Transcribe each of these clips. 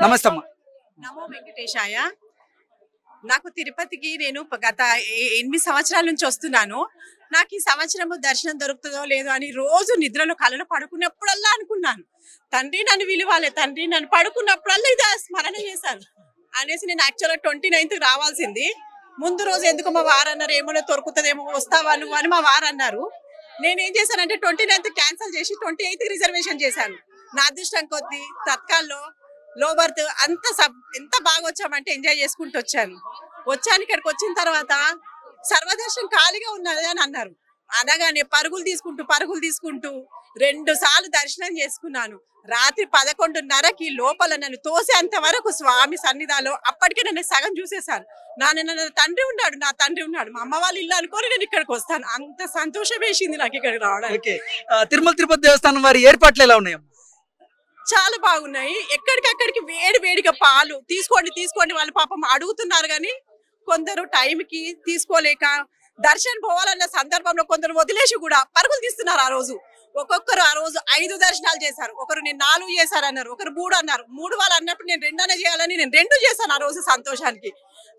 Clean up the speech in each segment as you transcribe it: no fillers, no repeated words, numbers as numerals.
నమస్తే అమ్మా. నమో వెంకటేశాయ. నాకు తిరుపతికి నేను గత 8 సంవత్సరాల నుంచి వస్తున్నాను. నాకు ఈ సంవత్సరము దర్శనం దొరుకుతుందో లేదో అని రోజు నిద్రలో కలలో పడుకున్నప్పుడల్లా అనుకున్నాను, తండ్రి నన్ను విలువాలి, తండ్రి నన్ను పడుకున్నప్పుడల్లా ఇది స్మరణ చేశాను అనేసి. నేను యాక్చువల్గా 29th రావాల్సింది. ముందు రోజు ఎందుకు మా వారు అన్నారు, ఏమో దొరుకుతుందేమో, వస్తావా నువ్వు అని మా వారు అన్నారు. నేనేం చేశానంటే 29th క్యాన్సిల్ చేసి 28th రిజర్వేషన్ చేశాను. నా అదృష్టం కొద్దీ తత్కాల్లో లో బర్త్ ఎంత బాగా వచ్చామంటే ఎంజాయ్ చేసుకుంటూ వచ్చాను. ఇక్కడికి వచ్చిన తర్వాత సర్వదర్శనం ఖాళీగా ఉన్నది అని అన్నారు. అనగానే పరుగులు తీసుకుంటూ 2 సార్లు దర్శనం చేసుకున్నాను. రాత్రి 11:30కి లోపల నన్ను తోసేంత వరకు స్వామి సన్నిధానంలో అప్పటికే నన్ను సగం చూసేశాను. నా తండ్రి ఉన్నాడు, మా అమ్మ వాళ్ళ ఇల్లు అనుకోని నేను ఇక్కడికి వస్తాను. అంత సంతోషం వేసింది నాకు ఇక్కడికి రావడానికి. తిరుమల తిరుపతి దేవస్థానం వారి ఏర్పాట్లు ఎలా ఉన్నాయి? చాలా బాగున్నాయి. ఎక్కడికక్కడికి వేడిగా పాలు తీసుకోండి వాళ్ళు పాపం అడుగుతున్నారు, కానీ కొందరు టైంకి తీసుకోలేక దర్శనం పోవాలన్న సందర్భంలో కొందరు వదిలేసి కూడా పరుగులు తీస్తున్నారు. ఆ రోజు ఒక్కొక్కరు ఆ రోజు 5 దర్శనాలు చేశారు, ఒకరు నేను 4 చేశారన్నారు, ఒకరు 3 అన్నారు. 3 వాళ్ళు అన్నప్పుడు నేను 2 చేయాలని నేను 2 చేశాను ఆ రోజు సంతోషానికి.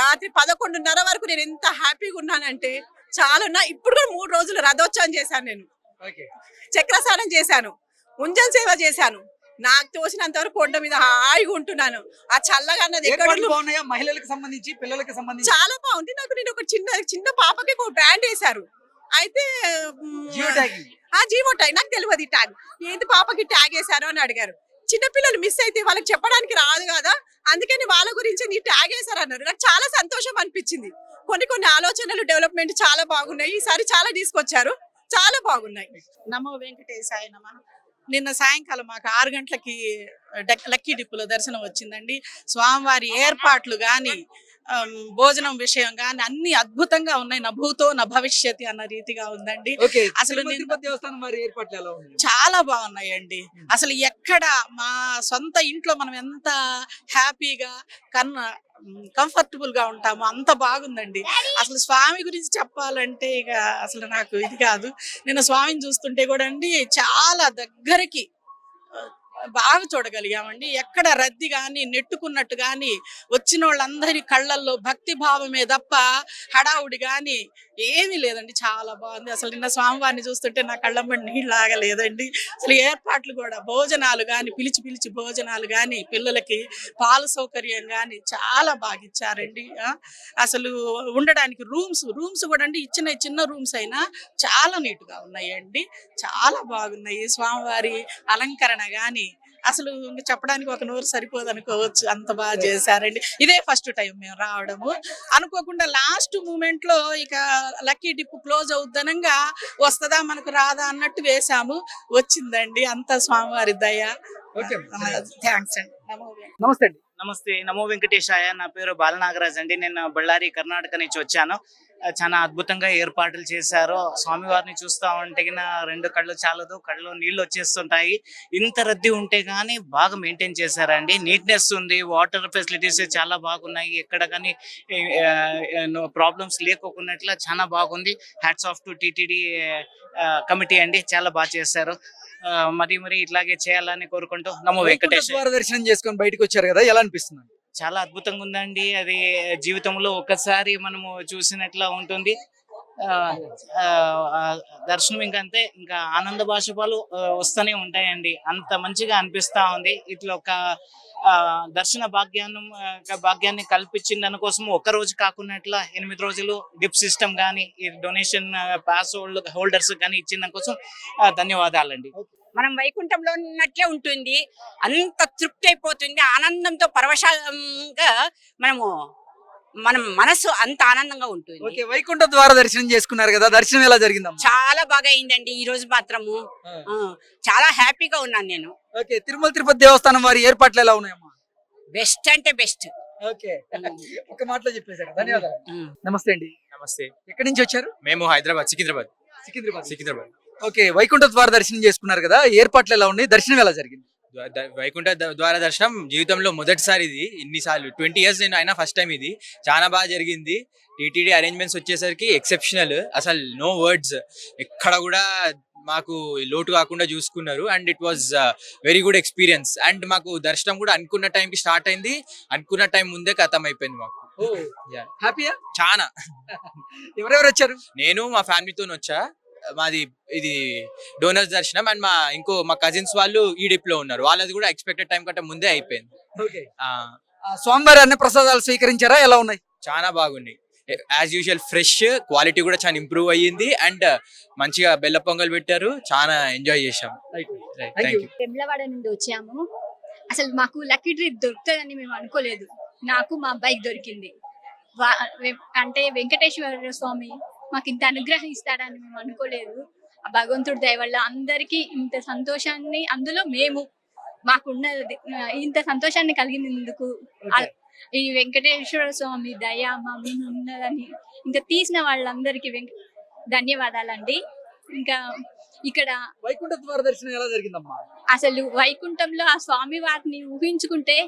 రాత్రి 11:30 వరకు నేను ఎంత హ్యాపీగా ఉన్నానంటే చాలా. ఇప్పుడు కూడా 3 రోజులు రథోత్సవం చేశాను, నేను చక్రస్నానం చేశాను, ఉంజల్ సేవ చేశాను. నాకు తోసినంత వరకు కొండ మీద హాయిగా ఉంటున్నాను. ఆ చల్లగా అన్నది మహిళలకు సంబంధించి పిల్లలకి సంబంధించి చాలా బాగుంది. నేను ఒక చిన్న పాపకి ఒక బ్యాండ్ వేశారు. అయితే జీవో ట్యాగ్ నాకు తెలియదు. ఈ ట్యాగ్ ఏంటి పాపకి ట్యాగ్ వేశారు అని అడిగారు. చిన్నపిల్లలు మిస్ అయితే వాళ్ళకి చెప్పడానికి రాదు కదా, అందుకని వాళ్ళ గురించి నీ ట్యాగ్ వేశారు అన్నారు. నాకు చాలా సంతోషం అనిపించింది. కొన్ని ఆలోచనలు డెవలప్మెంట్ చాలా బాగున్నాయి. ఈసారి చాలా తీసుకొచ్చారు, చాలా బాగున్నాయి. నమో వెంకటేశాయ నమః. నిన్న సాయంకాలం మాకు 6 గంటలకి లక్కీ డిప్పులో దర్శనం వచ్చిందండి. స్వామివారి ఏర్పాట్లు కానీ భోజనం విషయం కానీ అన్ని అద్భుతంగా ఉన్నాయి. నభూతో నా భవిష్యత్ అన్న రీతిగా ఉందండి. అసలు చాలా బాగున్నాయండి. అసలు ఎక్కడ మా సొంత ఇంట్లో మనం ఎంత హ్యాపీగా కంఫర్టబుల్ గా ఉంటాము, అంత బాగుందండి. అసలు స్వామి గురించి చెప్పాలంటే ఇక అసలు నాకు ఇది కాదు. నేను స్వామిని చూస్తుంటే కూడా అండి చాలా దగ్గరికి బాగా చూడగలిగామండి. ఎక్కడ రద్దీ కానీ నెట్టుకున్నట్టు కానీ వచ్చిన వాళ్ళందరి కళ్ళల్లో భక్తి భావమే తప్ప హడావుడి కానీ ఏమీ లేదండి. చాలా బాగుంది. అసలు నిన్న స్వామివారిని చూస్తుంటే నా కళ్ళమ్మడి నీళ్ళు ఆగలేదండి. అసలు ఏర్పాట్లు కూడా భోజనాలు కానీ పిలిచి భోజనాలు కానీ పిల్లలకి పాల సౌకర్యం కానీ చాలా బాగా ఇచ్చారండి. అసలు ఉండడానికి రూమ్స్ కూడా అండి ఇచ్చిన చిన్న రూమ్స్ అయినా చాలా నీట్గా ఉన్నాయండి, చాలా బాగున్నాయి. స్వామివారి అలంకరణ కానీ అసలు చెప్పడానికి ఒక నోరు సరిపోదు అనుకోవచ్చు, అంత బాగా చేశారండి. ఇదే ఫస్ట్ టైం మేము రావడము. అనుకోకుండా లాస్ట్ మూమెంట్ లో ఇక లక్కీ డిప్ క్లోజ్ అవుద్దనంగా వస్తుందా మనకు రాదా అన్నట్టు వేసాము, వచ్చిందండి. అంత స్వామివారి దయ. థ్యాంక్స్ అండి. నమస్తే అండి. నమస్తే, నమో వెంకటేశాయ. నా పేరు బాలనాగరాజ్ అండి. నేను బళ్ళారి కర్ణాటక నుంచి వచ్చాను. చాలా అద్భుతంగా ఏర్పాట్లు చేశారు. స్వామివారిని చూస్తా ఉంటే 2 కళ్ళు చాలదు, కళ్ళు నీళ్ళు వచ్చేస్తుంటాయి. ఇంత రద్దీ ఉంటే గానీ బాగా మెయింటైన్ చేశారండి. నీట్నెస్ ఉంది, వాటర్ ఫెసిలిటీస్ చాలా బాగున్నాయి. ఎక్కడ కానీ ప్రాబ్లమ్స్ లేకోకున్నట్ల చాలా బాగుంది. Hats off to TTD committee అండి, చాలా బాగా చేశారు. మరి ఇట్లాగే చేయాలని కోరుకుంటూ నమో వెంకటేశ్వర. దర్శనం చేసుకొని బయటకు వచ్చారు కదా, ఎలా అనిపిస్తుంది? చాలా అద్భుతంగా ఉందండి. అది జీవితంలో ఒక్కసారి మనము చూసినట్లా ఉంటుంది. దర్శనం ఇంకంతే, ఇంకా ఆనంద బాష్పాలు వస్తూనే ఉంటాయండి. అంత మంచిగా అనిపిస్తా ఉంది. ఇట్లా ఒక దర్శన భాగ్యాన్ని కల్పించింది దానికోసం ఒక్క రోజు కాకున్నట్లా 8 రోజులు డిప్ సిస్టమ్ కానీ డొనేషన్ పాస్ హోల్డర్స్ కానీ ఇచ్చిన దానికోసం ధన్యవాదాలండి. మనం వైకుంఠంలో ఉన్నట్లే ఉంటుంది, అంత తృప్తి అయిపోతుంది. ఆనందంతో పరవశంగా మన మనసు అంత ఆనందంగా ఉంటుంది. వైకుంఠ ద్వార దర్శనం చేసుకున్నారు కదా, దర్శనం ఎలా జరిగింది? చాలా బాగా అయిందండి. ఈ రోజు మాత్రము చాలా హ్యాపీగా ఉన్నాను నేను. తిరుమల తిరుపతి దేవస్థానం వారి ఏర్పాట్లు ఎలా ఉన్నాయమ్మా? బెస్ట్ అంటే బెస్ట్. ఒక మాటలో చెప్పేశారు, ధన్యవాదాలు. నమస్తే అండి. నమస్తే. ఎక్కడి నుంచి వచ్చారు? మేము సికింద్రాబాద్. వైకుంఠ ద్వార దర్శనం చేసుకున్నారు కదా, ఏర్పాట్లు ఎలా ఉన్నాయి, దర్శనం ఎలా జరిగింది? వైకుంఠ ద్వార దర్శనం జీవితంలో మొదటిసారి, ఇది ఇన్నిసార్లు 20 years నేను అయినా ఫస్ట్ టైం. ఇది చాలా బాగా జరిగింది. టీటీడీ అరేంజ్మెంట్స్ వచ్చేసరికి ఎక్సెప్షనల్, అసలు నో వర్డ్స్. ఎక్కడ కూడా మాకు లోటు కాకుండా చూసుకున్నారు. And it was very good experience. And మాకు దర్శనం కూడా అనుకున్న టైంకి స్టార్ట్ అయింది, అనుకున్న టైం ముందే ఖతం అయిపోయింది మాకు. Yeah. హ్యాపీయా? చాలా. ఎవరెవరు వచ్చారు? నేను మా ఫ్యామిలీతో వచ్చా. మాది ఇది డోనర్స్ దర్శనం. అండ్ మా కజిన్స్ వాళ్ళు ఈడిప్ లో ఉన్నారు, వాళ్ళది కూడా ఎక్స్పెక్టెడ్ టైం కంటే ముందే అయిపోయింది. ఓకే. ఆ, స్వామివారి అన్న ప్రసాదాలు స్వీకరించారా? ఎలా ఉన్నాయి? చాలా బాగున్నాయి. యాజ్ యూజువల్ ఫ్రెష్, క్వాలిటీ కూడా చాలా ఇంప్రూవ్ అయ్యింది. అండ్ మంచిగా బెల్ల పొంగల్ పెట్టారు, చాలా ఎంజాయ్ చేశాం. Thank you. వెమ్లవాడ నుండి వచ్చాము. అసలు మాకు లక్కీ ట్రిప్ దొరుకుతుందని మేము అనుకోలేదు. నాకు మా బైక్ దొరికింది. అంటే వెంకటేశ్వర స్వామి మాకు ఇంత అనుగ్రహం ఇస్తాడని మేము అనుకోలేదు. ఆ భగవంతుడి దయ వల్ల అందరికీ ఇంత సంతోషాన్ని, అందులో మేము మాకున్న ఇంత సంతోషాన్ని కలిగినందుకు ఈ వెంకటేశ్వర స్వామి దయ మా మీద ఉన్నదని ఇంత తీసిన వాళ్ళందరికీ ధన్యవాదాలండి. ఇంకా ఇక్కడ వైకుంఠ ద్వార దర్శనం ఎలా జరిగిందమ్మా? అసలు వైకుంఠంలో ఆ స్వామి వారిని ఊహించుకుంటే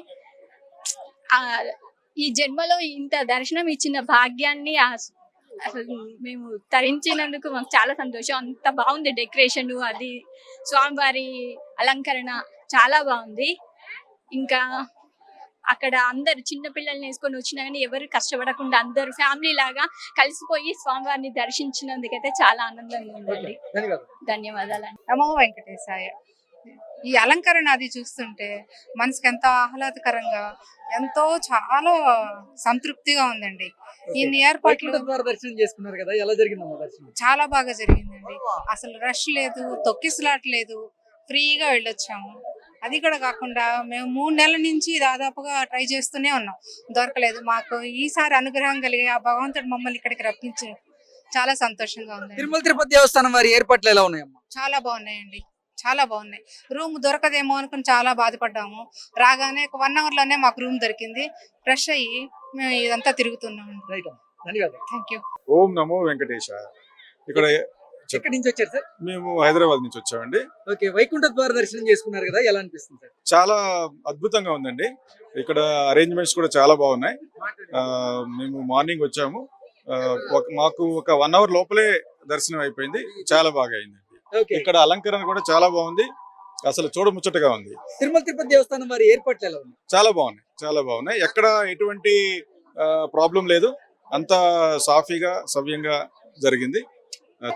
ఈ జన్మలో ఇంత దర్శనం ఇచ్చిన భాగ్యాన్ని అసలు మేము తరించినందుకు మాకు చాలా సంతోషం. అంత బాగుంది డెకరేషన్, అది స్వామివారి అలంకరణ చాలా బాగుంది. ఇంకా అక్కడ అందరు చిన్న పిల్లల్ని వేసుకొని వచ్చినా కానీ ఎవరు కష్టపడకుండా అందరు ఫ్యామిలీ లాగా కలిసిపోయి స్వామివారిని దర్శించినందుకైతే చాలా ఆనందంగా ఉందండి. ధన్యవాదాలు. నమో వెంకటేశాయ. ఈ అలంకరణ అది చూస్తుంటే మనసుకి ఎంతో ఆహ్లాదకరంగా, ఎంతో చాలా సంతృప్తిగా ఉందండి. ఇన్ని ఏర్పాట్లు దర్శనం చేసుకున్నారు కదా, ఎలా జరిగిందమ్మా దర్శనం? చాలా బాగా జరిగిందండి. అసలు రష్ లేదు, తొక్కిసలాట లేదు, ఫ్రీగా వెళ్ళొచ్చాము. అది కూడా కాకుండా మేము 3 నెలల నుంచి దాదాపుగా ట్రై చేస్తూనే ఉన్నాం, దొరకలేదు. మాకు ఈసారి అనుగ్రహం కలిగి ఆ భగవంతుడు మమ్మల్ని ఇక్కడికి రప్పించి చాలా సంతోషంగా ఉంది. తిరుమల తిరుపతి దేవస్థానం వారి ఏర్పాట్లు ఎలా ఉన్నాయమ్మా? చాలా బాగున్నాయండి, చాలా బాగున్నాయి. రూమ్ దొరకదేమో అనుకుని చాలా బాధపడ్డాము. రాగానే 1 అవర్ లోనే మాకు రూమ్ దొరికింది. ఫ్రెష్ అయ్యి మేము ఇదంతా తిరుగుతున్నాం. Thank you. ఓం నమో వెంకటేశాయ. ఇక్కడ ఎక్కడి నుంచి వచ్చారు సార్? మేము హైదరాబాద్ నుంచి వచ్చామండి. ఓకే. వైకుంఠ ద్వార దర్శనం చేసుకున్నారు కదా, ఎలా అనిపిస్తుంది సార్? చాలా అద్భుతంగా ఉందండి. ఇక్కడ అరేంజ్మెంట్స్ కూడా చాలా బాగున్నాయి. మేము మార్నింగ్ వచ్చాము, మాకు ఒక 1 అవర్ లోపలే దర్శనం అయిపోయింది. చాలా బాగా అయిందండి. ఇక్కడ అలంకరణ కూడా చాలా బాగుంది, అసలు చూడముచ్చటగా ఉంది. తిరుమల తిరుపతి దేవస్థానం వారి ఏర్పాట్లు ఎలా ఉన్నాయి? చాలా బాగున్నాయి, చాలా బాగున్నాయి. ఎక్కడ ఎటువంటి ప్రాబ్లం లేదు, అంతా సాఫీగా సవ్యంగా జరిగింది.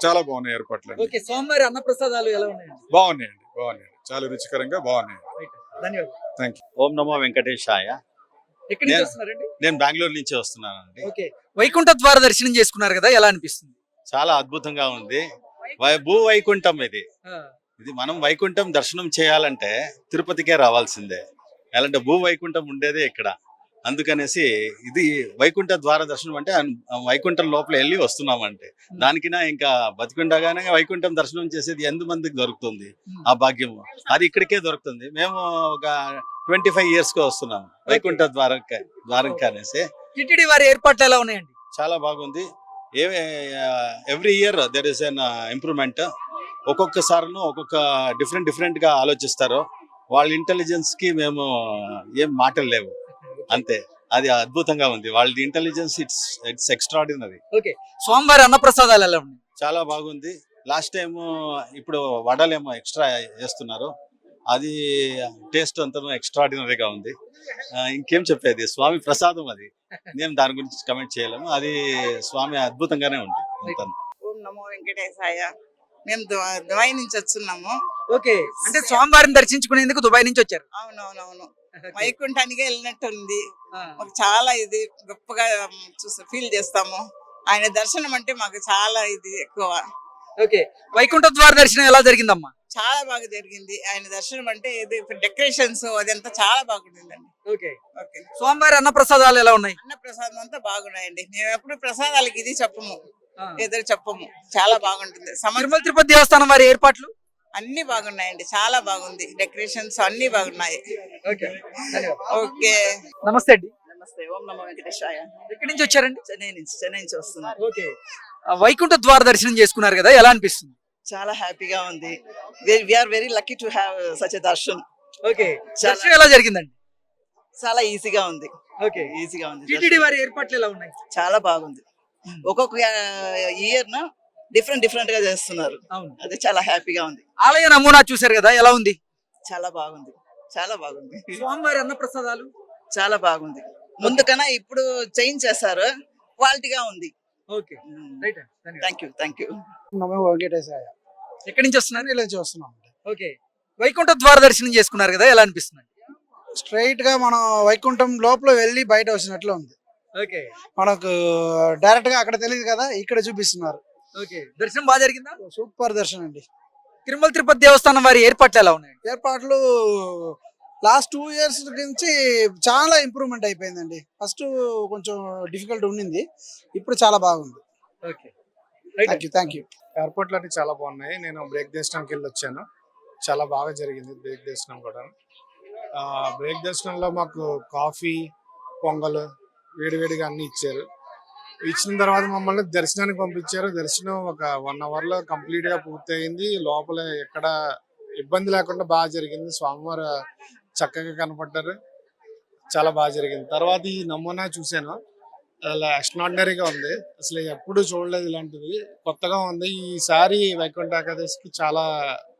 చాలా బాగున్నాయి ఏర్పాట్లు. ఓకే. స్వామివారి అన్న ప్రసాదాలు ఎలా ఉన్నాయండి? బాగున్నాయండి, బాగున్నాయండి, చాలా రుచికరంగా బాగున్నాయి. ధన్యవాదాలు. Thank you. ఓం నమో వెంకటేశాయ. ఎక్కడి నుంచి వస్తున్నారండి? నేను బెంగళూరు నుంచి వస్తున్నానండి. ఓకే. వైకుంఠ ద్వార దర్శనం చేసుకున్నారు కదా, ఎలా అనిపిస్తుంది? చాలా అద్భుతంగా ఉంది. భూ వైకుంఠం ఇది మనం వైకుంఠం దర్శనం చేయాలంటే తిరుపతికే రావాల్సిందే, ఎలాంటి భూ వైకుంఠం ఉండేదే ఇక్కడ. అందుకనేసి ఇది వైకుంఠ ద్వార దర్శనం అంటే వైకుంఠం లోపల వెళ్ళి వస్తున్నామంటే, దానికినా ఇంకా బతికుండగానే వైకుంఠం దర్శనం చేసేది ఎంతమందికి దొరుకుతుంది ఆ భాగ్యము? అది ఇక్కడికే దొరుకుతుంది. మేము ఒక 25 years గా వస్తున్నాము వైకుంఠ ద్వారం అనేసి. టిటిడి వారి ఏర్పాట్లు ఎలా ఉన్నాయండి? చాలా బాగుంది. Every year there is an improvement. ఒక్కొక్కసారిను ఒక్కొక్క డిఫరెంట్ గా ఆలోచిస్తారు. వాళ్ళ ఇంటెలిజెన్స్ కి మేము ఏం మాటలు లేవు, అంతే. అది అద్భుతంగా ఉంది వాళ్ళ ఇంటెలిజెన్స్. It's extraordinary. ఓకే. స్వామివారి అన్న ప్రసాదాలు ఎలా ఉన్నాయి? చాలా బాగుంది. లాస్ట్ టైం ఇప్పుడు వడలేమో ఎక్స్ట్రా చేస్తున్నారు, అది టేస్ట్ అంతా ఎక్స్ట్రాడినరీగా ఉంది. ఇంకేం చెప్పేది, స్వామి ప్రసాదం అది. మేము దాని గురించి కమెంట్ చేయలేము, అది స్వామి అద్భుతంగానే ఉంది. ఓం నమో వెంకటేశాయ. మేము దుబాయ్ నుంచి వస్తున్నాము. ఓకే. అంటే స్వామివారిని దర్శించుకునేందుకు దుబాయ్ నుంచి వచ్చారు? అవునవునవును. వైకుంఠానికి వెళ్ళినట్టుంది. మాకు చాలా ఇది గొప్పగా ఫీల్ చేస్తాము. ఆయన దర్శనం అంటే మాకు చాలా ఇది ఎక్కువ. ఓకే. వైకుంఠ ద్వార దర్శనం ఎలా జరిగిందమ్మా? చాలా బాగా జరిగింది. ఆయన దర్శనం అంటే ఇది డెకరేషన్స్ అదంతా చాలా బాగుంటుందండి. ఓకే. ఓకే. స్వామివారి అన్న ప్రసాదాలు ఎలా ఉన్నాయి? అన్న ప్రసాదం అంతా బాగున్నాయండి. మేము ఎప్పుడు ప్రసాదాలకి ఇది చెప్పము, ఎదురు చెప్పము. చాలా బాగుంటుంది. తిరుమల తిరుపతి దేవస్థానం వారి ఏర్పాట్లు అన్ని బాగున్నాయండి, చాలా బాగుంది. డెకరేషన్స్ అన్ని బాగున్నాయి. ఓకే. ఓకే. నమస్తే అండి. నమస్తే. ఓం నమో వెంకటేశాయ. ఎక్కడి నుంచి వచ్చారండి? చెన్నై నుంచి వస్తున్నారు. ఓకే. వైకుంఠ ద్వార దర్శనం చేసుకున్నారు కదా, ఎలా అనిపిస్తుంది? చాలా హ్యాపీగా ఉంది. We are very lucky to have such a darshan. Okay. దర్శనం ఎలా జరిగిందండి? చాలా ఈజీగా ఉంది. ఓకే. ఈజీగా ఉంది. టిటిడి వారి ఏర్పాట్లు ఎలా ఉన్నాయి? చాలా బాగుంది. ఒక్కొక్క ఇయర్ డిఫరెంట్ గా చేస్తున్నారు. అవును. అది చాలా హ్యాపీగా ఉంది. ఆలయ నమూనా చూశారు కదా, ఎలా ఉంది? చాలా బాగుంది. స్వామివారి అన్న ప్రసాదాలు చాలా బాగుంది. ముందు కన్నా ఇప్పుడు చేంజ్ చేశారు, క్వాలిటీగా ఉంది. Okay, right. Thank you. నమో వెంకటేశాయ. ఎక్కడి నుంచి వస్తున్నారు? ఇలా చూస్తున్నాం. ఓకే, వైకుంఠ ద్వార దర్శనం చేసుకున్నారు కదా, ఎలా అనిపిస్తుంది? స్ట్రైట్ గా మనం వైకుంఠం లోపల వెళ్ళి బయట వచ్చినట్లు ఉంది. ఓకే, మనకు డైరెక్ట్ గా అక్కడ తెలియదు కదా, ఇక్కడ చూపిస్తున్నారు. ఓకే. దర్శనం బాగా జరిగిందా? సూపర్ దర్శనం అండి. తిరుమల తిరుపతి దేవస్థానం వారి ఏర్పాట్లు ఎలా ఉన్నాయి? ఏర్పాట్లు లాస్ట్ 2 years నుంచి చాలా ఇంప్రూవ్మెంట్ అయిపోయిందండి. ఫస్ట్ కొంచెం డిఫికల్ట్ ఉండింది, ఇప్పుడు చాలా బాగుంది. Okay, thank you. ఎయిర్పోర్ట్ అన్ని చాలా బాగున్నాయి. నేను బ్రేక్ దర్శనంకి వెళ్ళి వచ్చాను, చాలా బాగా జరిగింది బ్రేక్ దర్శనం కూడా. బ్రేక్ దర్శనంలో మాకు కాఫీ, పొంగల్ వేడివేడిగా అన్ని ఇచ్చారు. ఇచ్చిన తర్వాత మమ్మల్ని దర్శనానికి పంపించారు. దర్శనం ఒక 1 hour లో కంప్లీట్ గా పూర్తయింది. లోపల ఎక్కడ ఇబ్బంది లేకుండా బాగా జరిగింది. స్వామివారు చక్కగా కనపడ్డారు, చాలా బాగా జరిగింది. తర్వాత ఈ నమూనా చూశాను, అలా ఎక్స్ట్రాడినరీగా ఉంది. అసలు ఎప్పుడు చూడలేదు ఇలాంటిది, కొత్తగా ఉంది. ఈసారి వైకుంఠ ఏకాదశికి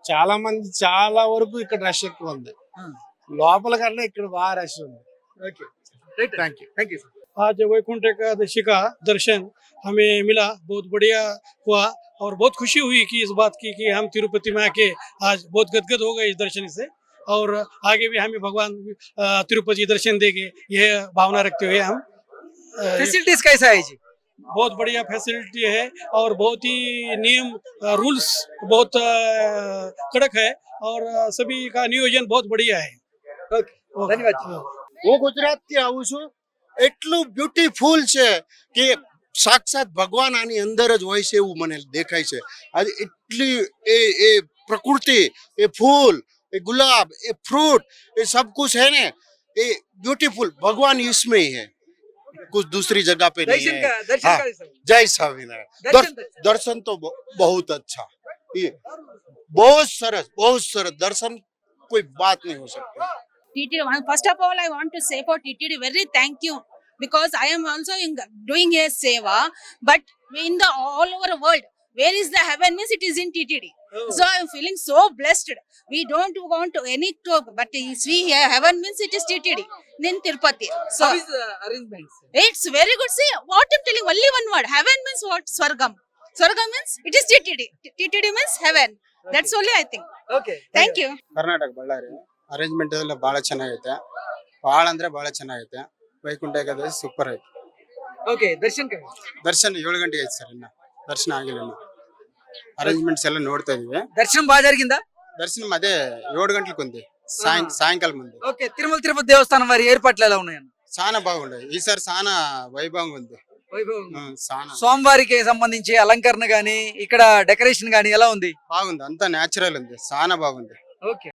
చాలా మంది, చాలా వరకు ఇక్కడ రష్ ఎక్కువ ఉంది. లోపల కన్నా ఇక్కడ బాగా రష్ ఉంది. Okay, right. Thank you. आज वैकुंठ एकादशी का दर्शन हमें मिला, बहुत बढ़िया हुआ और बहुत खुशी हुई कि इस बात की कि हम तिरुपति में आके आज बहुत गदगद हो गए इस दर्शन से, और आगे भी हमें भगवान तिरुपति दर्शन देंगे, यह भावना रखते हुए हम फैसिलिटीज कैसा है जी? बहुत बढ़िया फैसिलिटी है और बहुत ही नियम रूल्स बहुत कड़क है और सभी का नियोजन बहुत बढ़िया है. धन्यवाद. હું ગુજરાતથી આવું છું. એટલું બ્યુટીફુલ છે કે સાક્ષાત ભગવાન આની અંદર જ હોય છે એવું મને દેખાય છે. આજે એટલી એ પ્રકૃતિ, એ ફૂલ, એ ગુલાબ, એ ફ્રૂટ, એ सब कुछ है ने, ये ब्यूटीफुल भगवान इसमें ही है, कुछ दूसरी जगह पे नहीं है. हाँ, जय स्वामीनारायण. दर्शन तो बहुत अच्छा, ये बहुत सरस दर्शन, कोई बात नहीं हो सकती. TTD, first of all, I want to say for TTD very thank you, because I am also doing a seva, but in the all over world, where is the heaven means it is in TTD. So I am feeling so blessed. We don't want to any talk, but see heaven means it is TTD in Tirupati. So How is the arrangements? it's very good. See what I'm telling, only one word. Heaven means what? Swargam. Swargam means it is TTD. TTD means heaven. That's only I think. Okay, Thank you. Karnataka Ballari. Arrangement ಎಲ್ಲ ಬಹಳ ಚೆನ್ನಾಗೈತೆ, ಬಹಳ ಅಂದ್ರೆ ಬಹಳ ಚೆನ್ನಾಗೈತೆ. Vaikuntha Ekadashi super ಐತೆ. Okay. Darshan కదా, ದರ್ಶನ 7 ಗಂಟೆಗೆ ಐತೆ ಸರ್, ಇನ್ನ ದರ್ಶನ ಆಗಿಲ್ಲ. ಇನ್ನು ಅರೇಂಜ್ಮೆಂಟ್ಸ್ ಎಲ್ಲ ನೋಡ್ತಾ ಇದೀವಿ. దర్శనం బాగా జరిగిందా? దర్శనం అదే 7 గంటలకు ఉంది, సాయంకాలం ఉంది. ఓకే, తిరుమల తిరుపతి దేవస్థానం వారి ఏర్పాట్లు ఎలా ఉన్నాయన్న? చాలా బాగుంది ఈసారి, చాలా వైభవంగా ఉంది. చాలా స్వామివారికి సంబంధించి అలంకరణ గానీ, ఇక్కడ డెకరేషన్ గానీ ఎలా ఉంది? బాగుంది, అంతా న్యాచురల్ ఉంది, చాలా బాగుంది. ఓకే.